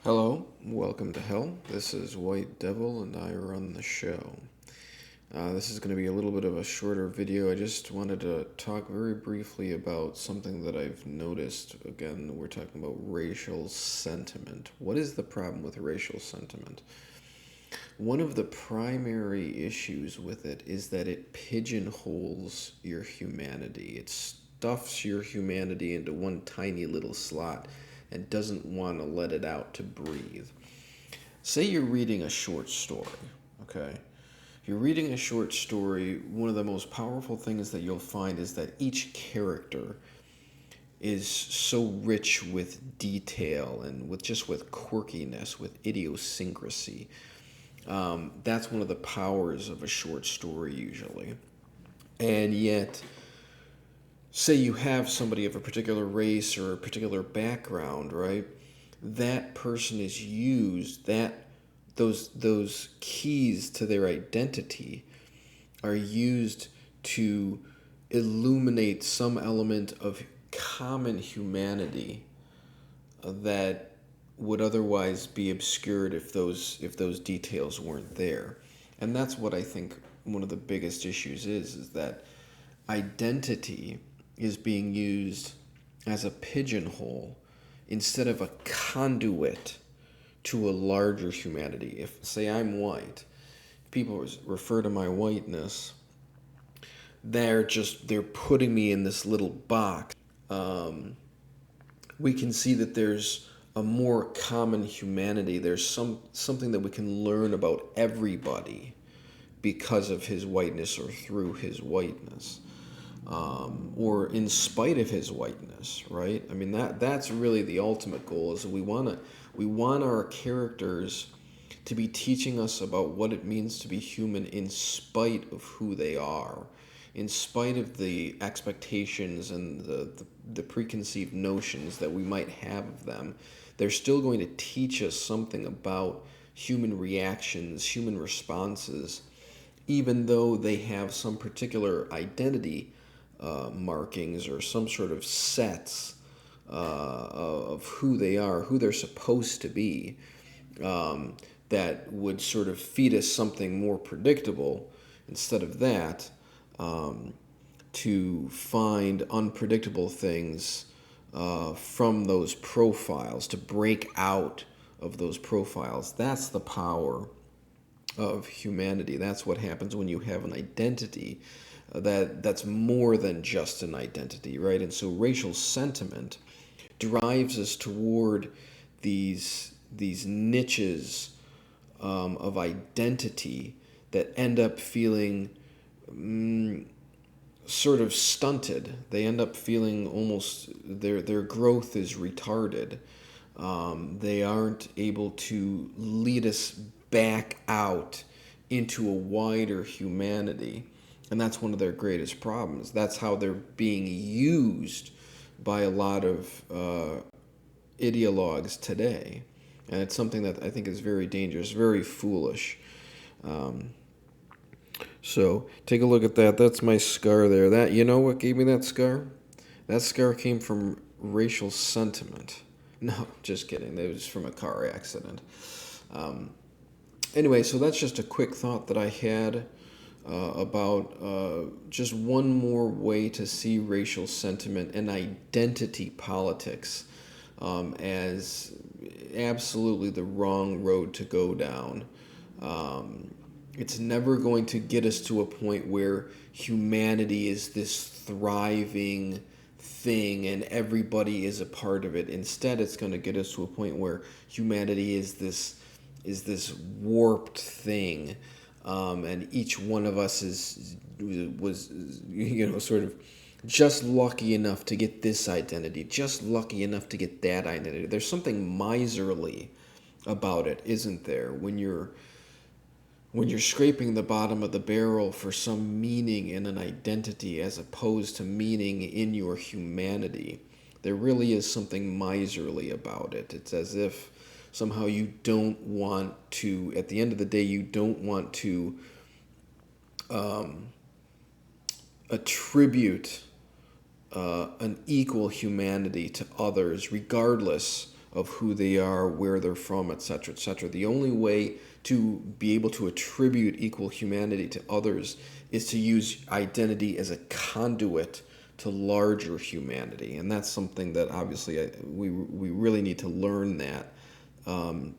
Hello, welcome to Hell. This is White Devil and I run the show. This is going to be a little bit of a shorter video. I just wanted to talk very briefly about something that I've noticed. Again, we're talking about racial sentiment. What is the problem with racial sentiment? One of the primary issues with it is that it pigeonholes your humanity. It stuffs your humanity into one tiny little slot and doesn't want to let it out to breathe. Say you're reading a short story, okay? If you're reading a short story, one of the most powerful things that you'll find is that each character is so rich with detail and with quirkiness, with idiosyncrasy. That's one of the powers of a short story usually. And yet, say you have somebody of a particular race or a particular background, right? That person is used that those keys to their identity are used to illuminate some element of common humanity that would otherwise be obscured if those details weren't there. And that's what I think one of the biggest issues is that identity is being used as a pigeonhole instead of a conduit to a larger humanity. If, say, I'm white, people refer to my whiteness, they're putting me in this little box. We can see that there's a more common humanity. There's something that we can learn about everybody because of his whiteness or through his whiteness, or in spite of his whiteness, right? I mean that's really the ultimate goal. Is we want our characters to be teaching us about what it means to be human in spite of who they are, in spite of the expectations and the preconceived notions that we might have of them. They're still going to teach us something about human reactions, human responses, even though they have some particular identity markings or some sort of sets of who they are, who they're supposed to be, that would sort of feed us something more predictable. Instead of that, to find unpredictable things from those profiles, to break out of those profiles. That's the power of humanity. That's what happens when you have an identity that's more than just an identity, right? And so racial sentiment drives us toward these niches of identity that end up feeling sort of stunted. They end up feeling almost their growth is retarded. They aren't able to lead us back out into a wider humanity. And that's one of their greatest problems. That's how they're being used by a lot of ideologues today. And it's something that I think is very dangerous, very foolish. So take a look at that. That's my scar there. That, you know what gave me that scar? That scar came from racial sentiment. No, just kidding. It was from a car accident. Anyway, so that's just a quick thought that I had about just one more way to see racial sentiment and identity politics as absolutely the wrong road to go down. It's never going to get us to a point where humanity is this thriving thing and everybody is a part of it. Instead, it's going to get us to a point where humanity is this warped thing, and each one of us was sort of just lucky enough to get this identity, just lucky enough to get that identity. There's something miserly about it, isn't there? When you're scraping the bottom of the barrel for some meaning in an identity as opposed to meaning in your humanity, there really is something miserly about it. It's as if somehow you don't want to, at the end of the day, you don't want to attribute an equal humanity to others, regardless of who they are, where they're from, etc., etc. The only way to be able to attribute equal humanity to others is to use identity as a conduit to larger humanity, and that's something that obviously we really need to learn that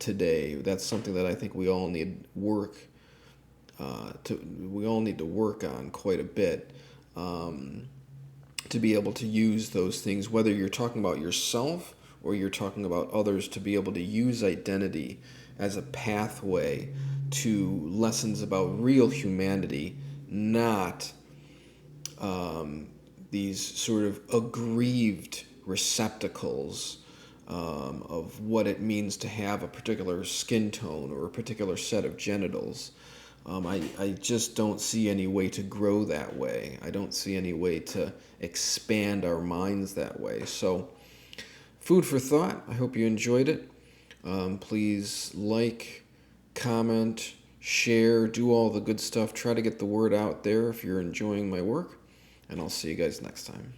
today. That's something that I think we all need to work on quite a bit, to be able to use those things, whether you're talking about yourself or you're talking about others, to be able to use identity as a pathway to lessons about real humanity, not these sort of aggrieved receptacles of what it means to have a particular skin tone or a particular set of genitals. I just don't see any way to grow that way. I don't see any way to expand our minds that way. So, food for thought. I hope you enjoyed it. Please like, comment, share, do all the good stuff. Try to get the word out there if you're enjoying my work. And I'll see you guys next time.